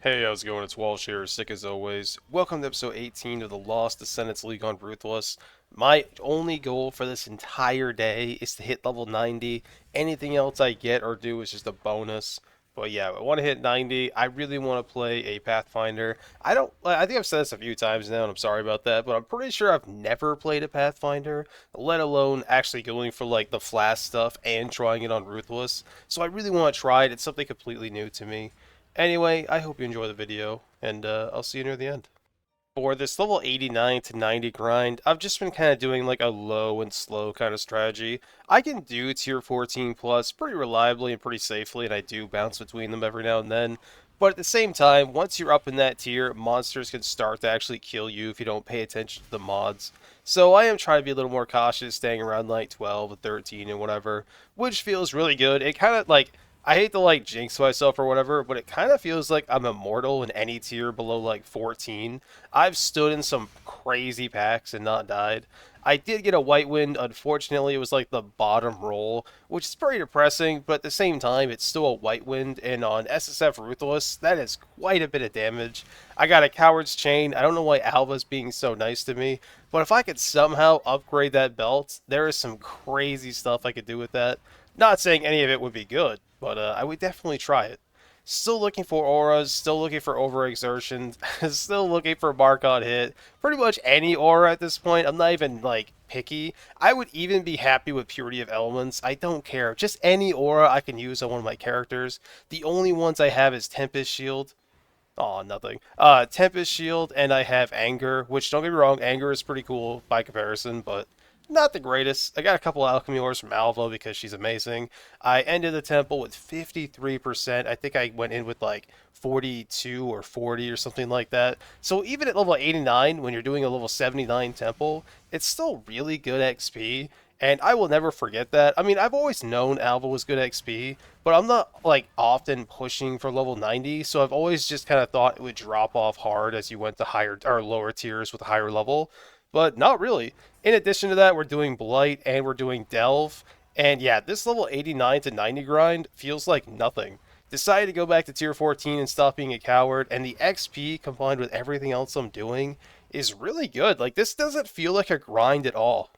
Hey, how's it going? It's Walsh here, sick as always. Welcome to episode 18 of the Lost Ascendants League on Ruthless. My only goal for this entire day is to hit level 90. Anything else I get or do is just a bonus. But yeah, I want to hit 90. I really want to play a Pathfinder. I think I've said this a few times now, and I'm sorry about that, but I'm pretty sure I've never played a Pathfinder, let alone actually going for like the flask stuff and trying it on Ruthless. So I really want to try it. It's something completely new to me. Anyway, I hope you enjoy the video, and I'll see you near the end. For this level 89 to 90 grind, I've just been kind of doing like a low and slow kind of strategy. I can do tier 14 plus pretty reliably and pretty safely, and I do bounce between them every now and then. But at the same time, once you're up in that tier, monsters can start to actually kill you if you don't pay attention to the mods. So I am trying to be a little more cautious, staying around like 12 and 13 and whatever, which feels really good. It kind of like I hate to like jinx myself or whatever, but it kind of feels like I'm immortal in any tier below like 14. I've stood in some crazy packs and not died. I did get a white wind. Unfortunately, it was like the bottom roll, which is pretty depressing, but at the same time, it's still a white wind. And on SSF Ruthless, that is quite a bit of damage. I got a Coward's Chain. I don't know why Alva's being so nice to me, but if I could somehow upgrade that belt, there is some crazy stuff I could do with that. Not saying any of it would be good, but I would definitely try it. Still looking for auras, still looking for overexertion, still looking for mark on hit. Pretty much any aura at this point. I'm not even like picky. I would even be happy with purity of elements. I don't care. Just any aura I can use on one of my characters. The only ones I have is Tempest Shield. Oh, nothing. Tempest Shield, and I have Anger, which don't get me wrong, Anger is pretty cool by comparison, but not the greatest. I got a couple alchemy ores from Alva because she's amazing. I ended the temple with 53%. I think I went in with like 42 or 40 or something like that. So even at level 89, when you're doing a level 79 temple, it's still really good XP. And I will never forget that. I mean, I've always known Alva was good XP, but I'm not like often pushing for level 90, so I've always just kind of thought it would drop off hard as you went to higher or lower tiers with a higher level, but not really. In addition to that, we're doing Blight and we're doing Delve, and yeah, this level 89 to 90 grind feels like nothing. Decided to go back to tier 14 and stop being a coward, and the XP combined with everything else I'm doing is really good. Like, this doesn't feel like a grind at all.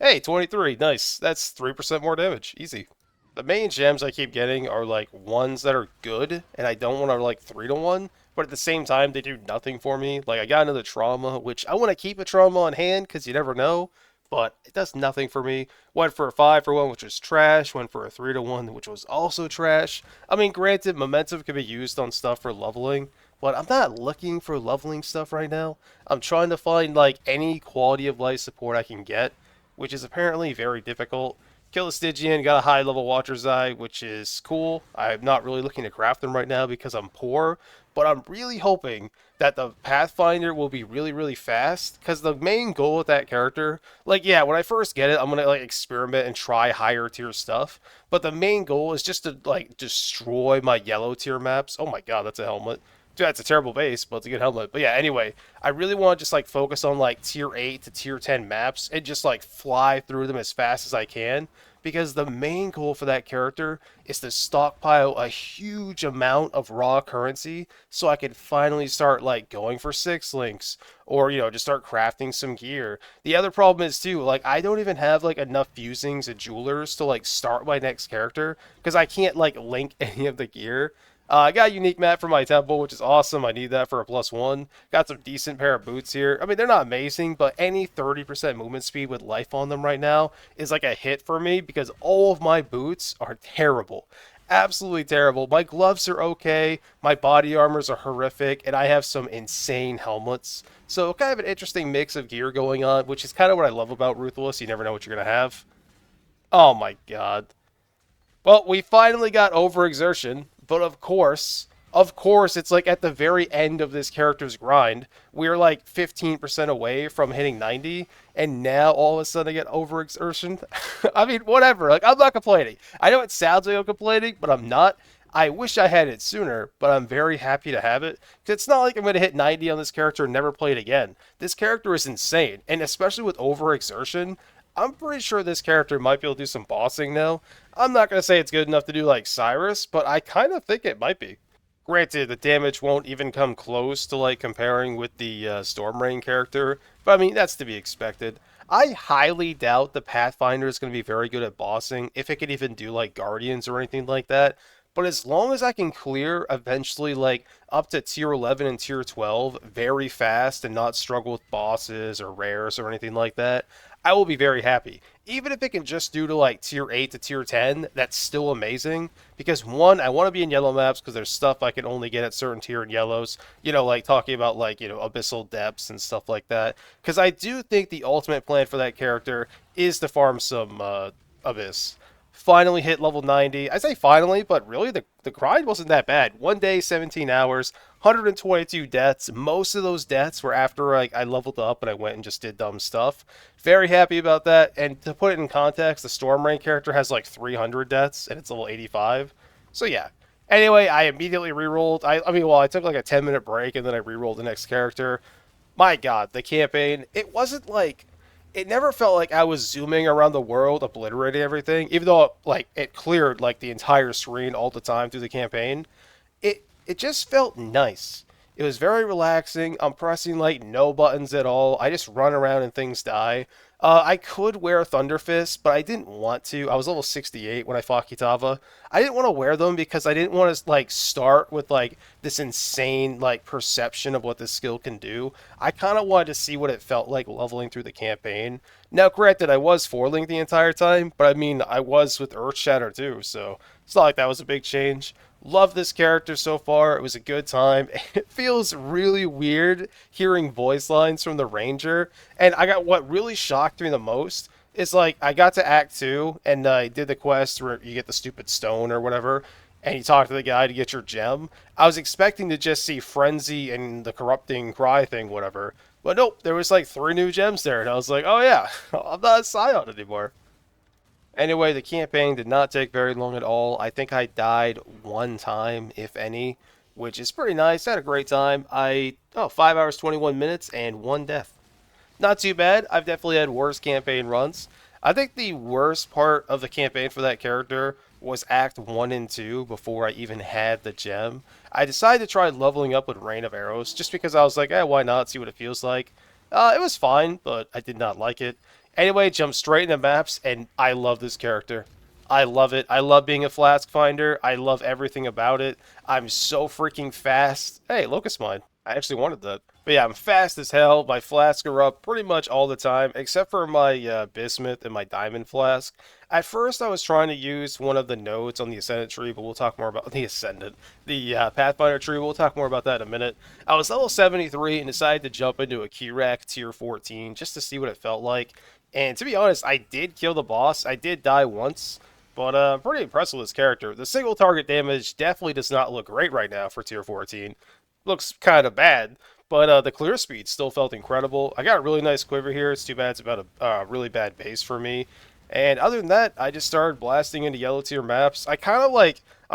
Hey, 23, nice. That's 3% more damage. Easy. The main gems I keep getting are like ones that are good, and I don't want to like 3 to 1, but at the same time, they do nothing for me. Like, I got another trauma, which I want to keep a trauma on hand because you never know, but it does nothing for me. Went for a 5 for 1, which was trash. Went for a 3 to 1, which was also trash. I mean, granted, momentum can be used on stuff for leveling, but I'm not looking for leveling stuff right now. I'm trying to find like any quality of life support I can get, which is apparently very difficult. Kill a Stygian, got a high level Watcher's Eye, which is cool. I'm not really looking to craft them right now because I'm poor, but I'm really hoping that the Pathfinder will be really, really fast, because the main goal with that character, like, yeah, when I first get it, I'm gonna, like, experiment and try higher tier stuff, but the main goal is just to, like, destroy my yellow tier maps. Oh my god, that's a helmet. Dude, that's a terrible base, but it's a good helmet. But yeah, anyway, I really want to just like focus on like tier 8 to tier 10 maps and just like fly through them as fast as I can, because the main goal for that character is to stockpile a huge amount of raw currency so I can finally start like going for 6 links, or just start crafting some gear. The other problem is too, like, I don't even have like enough fusings and jewelers to like start my next character because I can't like link any of the gear. I got a unique map for my temple, which is awesome. I need that for a +1. Got some decent pair of boots here. I mean, they're not amazing, but any 30% movement speed with life on them right now is like a hit for me because all of my boots are terrible. Absolutely terrible. My gloves are okay, my body armors are horrific, and I have some insane helmets. So kind of an interesting mix of gear going on, which is kind of what I love about Ruthless. You never know what you're going to have. Oh my god. Well, we finally got overexertion, but of course, it's like at the very end of this character's grind, we're like 15% away from hitting 90, and now all of a sudden I get overexertion. I mean, whatever. Like, I'm not complaining. I know it sounds like I'm complaining, but I'm not. I wish I had it sooner, but I'm very happy to have it. Because it's not like I'm going to hit 90 on this character and never play it again. This character is insane, and especially with overexertion, I'm pretty sure this character might be able to do some bossing now. I'm not going to say it's good enough to do like Cyrus, but I kind of think it might be. Granted, the damage won't even come close to like comparing with the Storm Rain character, but I mean that's to be expected. I highly doubt the Pathfinder is going to be very good at bossing, if it could even do like Guardians or anything like that. But as long as I can clear eventually like up to tier 11 and tier 12 very fast and not struggle with bosses or rares or anything like that, I will be very happy. Even if it can just do to like tier 8 to tier 10, that's still amazing. Because one, I want to be in yellow maps because there's stuff I can only get at certain tier in yellows. You know, like talking about like, abyssal depths and stuff like that. Because I do think the ultimate plan for that character is to farm some abyss. Finally hit level 90. I say finally, but really the grind wasn't that bad. One day, 17 hours, 122 deaths. Most of those deaths were after I leveled up and I went and just did dumb stuff. Very happy about that. And to put it in context, the Storm Rain character has like 300 deaths and it's level 85. So yeah. Anyway, I immediately rerolled. I took like a 10-minute break and then I rerolled the next character. My god, the campaign, it wasn't like it never felt like I was zooming around the world, obliterating everything, even though like it cleared like the entire screen all the time through the campaign. It just felt nice. It was very relaxing. I'm pressing like no buttons at all. I just run around and things die. I could wear Thunder Fist, but I didn't want to. I was level 68 when I fought Kitava. I didn't want to wear them because I didn't want to like start with like this insane like perception of what this skill can do. I kind of wanted to see what it felt like leveling through the campaign. Now, granted, I was foiling the entire time, but I mean, I was with Earthshatter too, so it's not like that was a big change. Love this character so far. It was a good time. It feels really weird hearing voice lines from the Ranger. And I got what really shocked me the most is like I got to Act 2 and I did the quest where you get the stupid stone or whatever. And you talk to the guy to get your gem. I was expecting to just see Frenzy and the corrupting cry thing, whatever. But nope, there was like 3 new gems there. And I was like, oh yeah, I'm not a Scion anymore. Anyway, the campaign did not take very long at all. I think I died one time, if any, which is pretty nice. I had a great time. 5 hours, 21 minutes, and one death. Not too bad. I've definitely had worse campaign runs. I think the worst part of the campaign for that character was Act 1 and 2 before I even had the gem. I decided to try leveling up with Rain of Arrows just because I was like, why not? See what it feels like. It was fine, but I did not like it. Anyway, jump straight into maps, and I love this character. I love it. I love being a flaskfinder. I love everything about it. I'm so freaking fast. Hey, Locust Mine. I actually wanted that. But yeah, I'm fast as hell. My flasks are up pretty much all the time, except for my bismuth and my diamond flask. At first, I was trying to use one of the nodes on the ascendant tree, but we'll talk more about the ascendant, the Pathfinder tree. We'll talk more about that in a minute. I was level 73 and decided to jump into a key rack tier 14 just to see what it felt like. And to be honest, I did kill the boss. I did die once, but I'm pretty impressed with this character. The single target damage definitely does not look great right now for tier 14. Looks kind of bad, but the clear speed still felt incredible. I got a really nice quiver here. It's too bad it's about a really bad base for me. And other than that, I just started blasting into yellow tier maps. I'm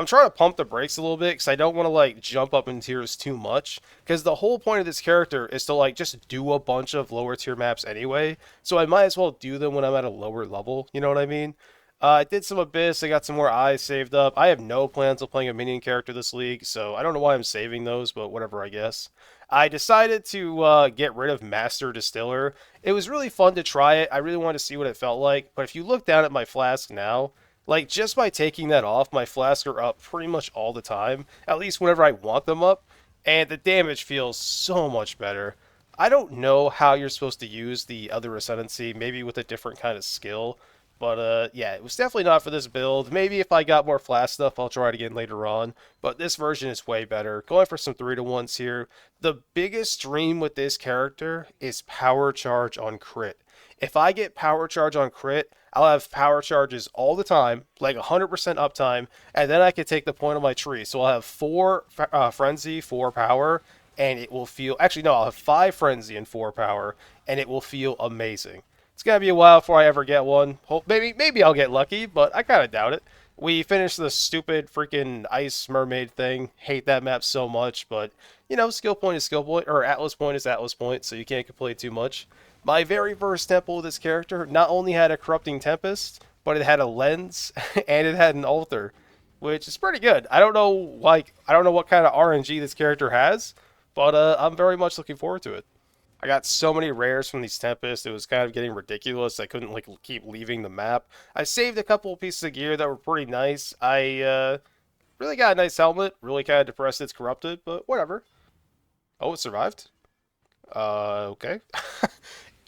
trying to pump the brakes a little bit because I don't want to like jump up in tiers too much. Because the whole point of this character is to like just do a bunch of lower tier maps anyway. So I might as well do them when I'm at a lower level. You know what I mean? I did some Abyss. I got some more eyes saved up. I have no plans of playing a minion character this league, so I don't know why I'm saving those, but whatever, I guess. I decided to get rid of Master Distiller. It was really fun to try it. I really wanted to see what it felt like, but if you look down at my flask now, like just by taking that off, my flasks are up pretty much all the time, at least whenever I want them up, and the damage feels so much better. I don't know how you're supposed to use the other Ascendancy, maybe with a different kind of skill. But yeah, it was definitely not for this build. Maybe if I got more flash stuff, I'll try it again later on. But this version is way better. Going for some 3-to-1s here. The biggest dream with this character is power charge on crit. If I get power charge on crit, I'll have power charges all the time, like 100% uptime, and then I can take the point on my tree. So I'll have 4 frenzy, 4 power, and it will feel... Actually, no, I'll have 5 frenzy and 4 power, and it will feel amazing. It's gonna be a while before I ever get one. Maybe I'll get lucky, but I kind of doubt it. We finished the stupid freaking ice mermaid thing. Hate that map so much, but skill point is skill point, or Atlas point is Atlas point, so you can't complain too much. My very first temple of this character not only had a corrupting tempest, but it had a lens and it had an altar, which is pretty good. I don't know what kind of RNG this character has, but I'm very much looking forward to it. I got so many rares from these Tempests, it was kind of getting ridiculous. I couldn't like keep leaving the map. I saved a couple of pieces of gear that were pretty nice. I really got a nice helmet. Really kind of depressed it's corrupted, but whatever. Oh, it survived. Okay.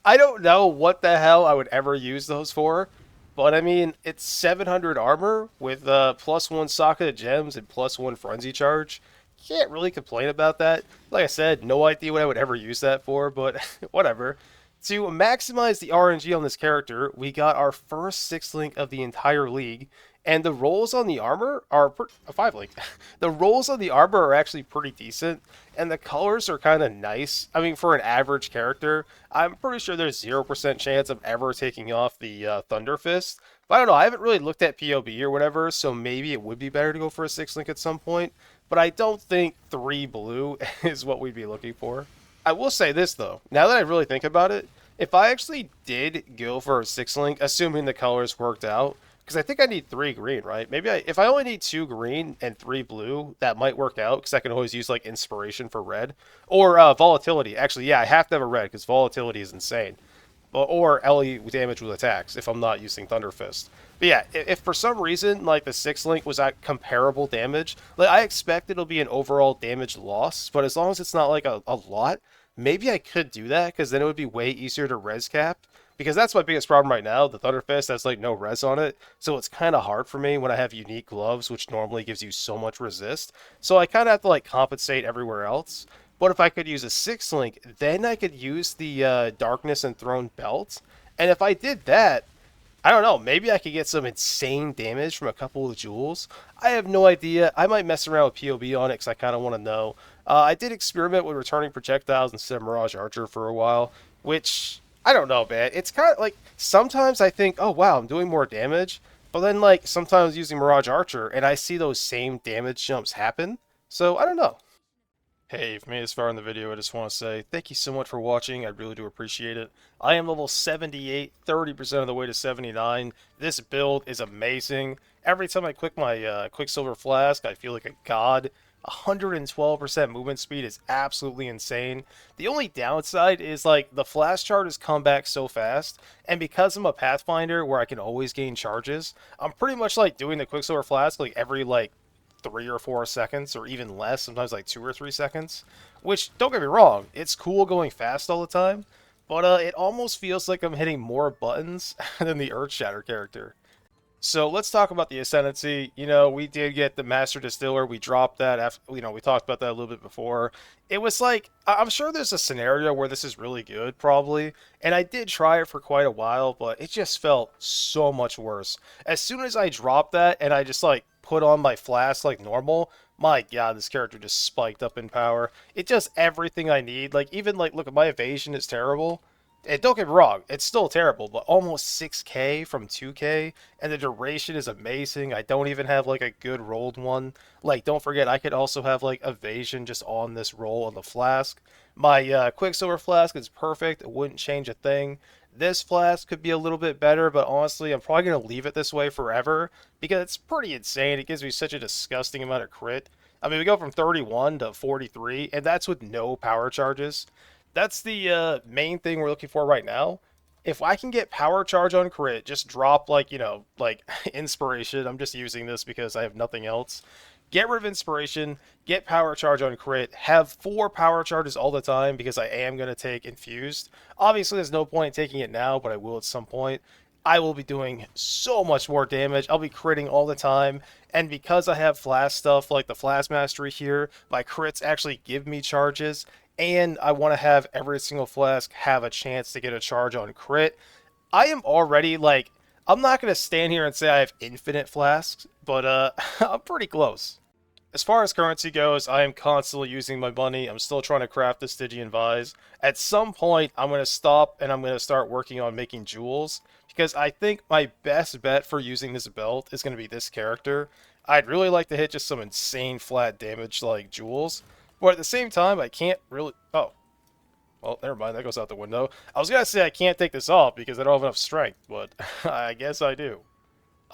I don't know what the hell I would ever use those for, but I mean, it's 700 armor with +1 socket of gems and +1 frenzy charge. Can't really complain about that. Like I said, no idea what I would ever use that for, but whatever. To maximize the RNG on this character, we got our first 6 link of the entire league, and the rolls on the armor are a 5 link. The rolls on the armor are actually pretty decent, and the colors are kind of nice. I mean, for an average character, I'm pretty sure there's 0% chance of ever taking off the Thunder Fist. But I don't know, I haven't really looked at POB or whatever, so maybe it would be better to go for a 6 link at some point. But I don't think 3 blue is what we'd be looking for. I will say this though, now that I really think about it, if I actually did go for a 6 link, assuming the colors worked out, because I think I need 3 green, right? If I only need 2 green and 3 blue, that might work out, because I can always use like inspiration for red. Or volatility. Actually, yeah, I have to have a red, because volatility is insane. Or LE damage with attacks, if I'm not using Thunder Fist. But yeah, if for some reason, like the 6 link was at comparable damage, like I expect it'll be an overall damage loss, but as long as it's not like a lot, maybe I could do that, because then it would be way easier to res cap. Because that's my biggest problem right now. The Thunder Fist has like no res on it, so it's kind of hard for me when I have unique gloves, which normally gives you so much resist. So I kind of have to like compensate everywhere else. But if I could use a 6 link, then I could use the Darkness and Throne belt. And if I did that, I don't know, maybe I could get some insane damage from a couple of jewels. I have no idea. I might mess around with POB on it because I kind of want to know. I did experiment with returning projectiles instead of Mirage Archer for a while, which, I don't know, man. It's kind of like, sometimes I think, oh wow, I'm doing more damage. But then like, sometimes using Mirage Archer, and I see those same damage jumps happen. So, I don't know. Hey, if you made this far in the video, I just want to say thank you so much for watching. I really do appreciate it. I am level 78, 30% of the way to 79. This build is amazing. Every time I click my Quicksilver Flask, I feel like a god. 112% movement speed is absolutely insane. The only downside is like the flash chart has come back so fast, and because I'm a Pathfinder where I can always gain charges, I'm pretty much like doing the Quicksilver Flask like every like 3 or 4 seconds, or even less, sometimes like 2 or 3 seconds. Which, don't get me wrong, it's cool going fast all the time, but it almost feels like I'm hitting more buttons than the Earthshatter character. So let's talk about the Ascendancy. You know, we did get the Master Distiller. We dropped that after, you know, we talked about that a little bit before. It was like, I'm sure there's a scenario where this is really good, probably. And I did try it for quite a while, but it just felt so much worse. As soon as I dropped that and I just like put on my flask like normal, my god, this character just spiked up in power. It does everything I need. Like, even like, look, my evasion is terrible. And don't get me wrong, it's still terrible, but almost 6k from 2k, and the duration is amazing. I don't even have like a good rolled one. Like, don't forget, I could also have like evasion just on this roll on the flask. My Quicksilver Flask is perfect, it wouldn't change a thing. This flask could be a little bit better, but honestly, I'm probably going to leave it this way forever, because it's pretty insane. It gives me such a disgusting amount of crit. I mean, we go from 31 to 43, and that's with no power charges. That's the main thing we're looking for right now. If I can get power charge on crit, just drop like, you know, like inspiration. I'm just using this because I have nothing else. Get rid of inspiration, get power charge on crit, have 4 power charges all the time because I am going to take infused. Obviously, there's no point in taking it now, but I will at some point. I will be doing so much more damage. I'll be critting all the time. And because I have flash stuff like the flash mastery here, my crits actually give me charges. And I want to have every single flask have a chance to get a charge on crit. I am already like, I'm not going to stand here and say I have infinite flasks, but I'm pretty close. As far as currency goes, I am constantly using my money. I'm still trying to craft the Stygian Vise. At some point, I'm going to stop and I'm going to start working on making jewels, because I think my best bet for using this belt is going to be this character. I'd really like to hit just some insane flat damage like jewels, but at the same time, I can't really... Oh. Well, never mind. That goes out the window. I was going to say I can't take this off because I don't have enough strength, but I guess I do.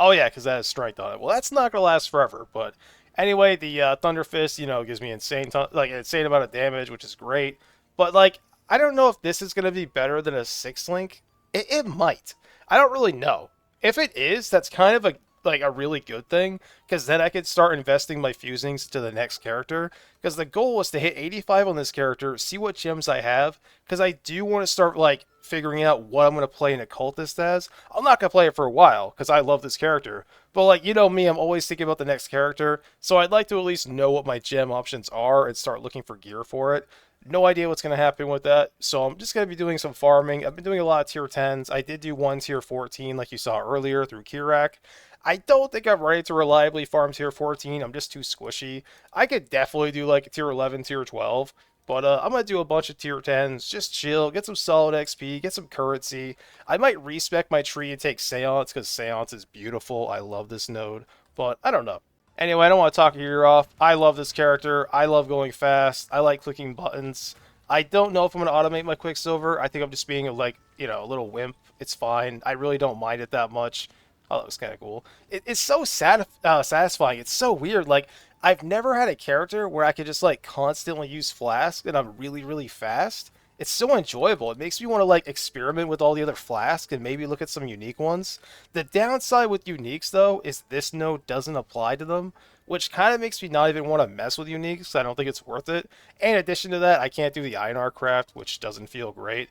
Oh yeah, because that has strength on it. Well, that's not gonna last forever. But anyway, the Thunder Fist, gives me like an insane amount of damage, which is great. But like, I don't know if this is gonna be better than a six link. It might. I don't really know. If it is, that's kind of a really good thing because then I could start investing my fusings to the next character. Because the goal was to hit 85 on this character, see what gems I have. Because I do want to start like figuring out what I'm going to play an occultist as. I'm not going to play it for a while because I love this character. But like, you know me, I'm always thinking about the next character. So I'd like to at least know what my gem options are and start looking for gear for it. No idea what's going to happen with that. So I'm just going to be doing some farming. I've been doing a lot of tier 10s. I did do one tier 14 like you saw earlier through Kirak. I don't think I'm ready to reliably farm tier 14. I'm just too squishy. I could definitely do like tier 11, tier 12. But I'm going to do a bunch of tier 10s, just chill, get some solid XP, get some currency. I might respec my tree and take Seance, because Seance is beautiful. I love this node, but I don't know. Anyway, I don't want to talk your ear off. I love this character. I love going fast. I like clicking buttons. I don't know if I'm going to automate my Quicksilver. I think I'm just being like, a little wimp. It's fine. I really don't mind it that much. Oh, that was kind of cool. It's so satisfying. It's so weird. Like, I've never had a character where I could just like constantly use Flask and I'm really, really fast. It's so enjoyable. It makes me want to like experiment with all the other Flasks and maybe look at some unique ones. The downside with uniques though is this node doesn't apply to them, which kind of makes me not even want to mess with uniques. I don't think it's worth it. And in addition to that, I can't do the Einar craft, which doesn't feel great.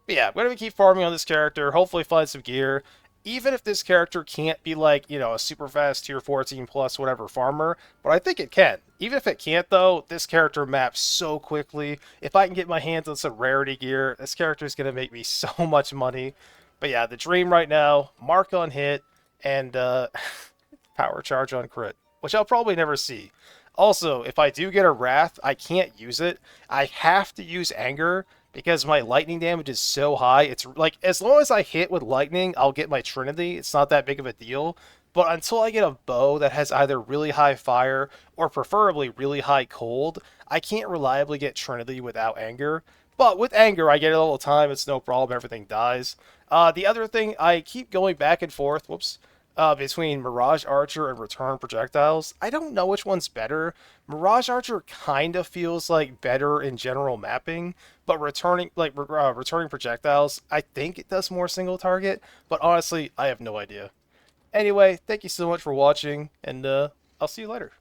But yeah, I'm going to keep farming on this character, hopefully find some gear. Even if this character can't be like, a super fast tier 14 plus whatever farmer, but I think it can. Even if it can't though, this character maps so quickly. If I can get my hands on some rarity gear, this character is going to make me so much money. But yeah, the dream right now, mark on hit, and power charge on crit, which I'll probably never see. Also, if I do get a Wrath, I can't use it. I have to use Anger because my lightning damage is so high. It's like, as long as I hit with lightning, I'll get my Trinity. It's not that big of a deal. But until I get a bow that has either really high fire or preferably really high cold, I can't reliably get Trinity without Anger. But with Anger, I get it all the time. It's no problem. Everything dies. The other thing, I keep going back and forth. Whoops. Between Mirage Archer and Return Projectiles. I don't know which one's better. Mirage Archer kind of feels like better in general mapping, but returning projectiles, I think it does more single target, but honestly, I have no idea. Anyway, thank you so much for watching, and I'll see you later.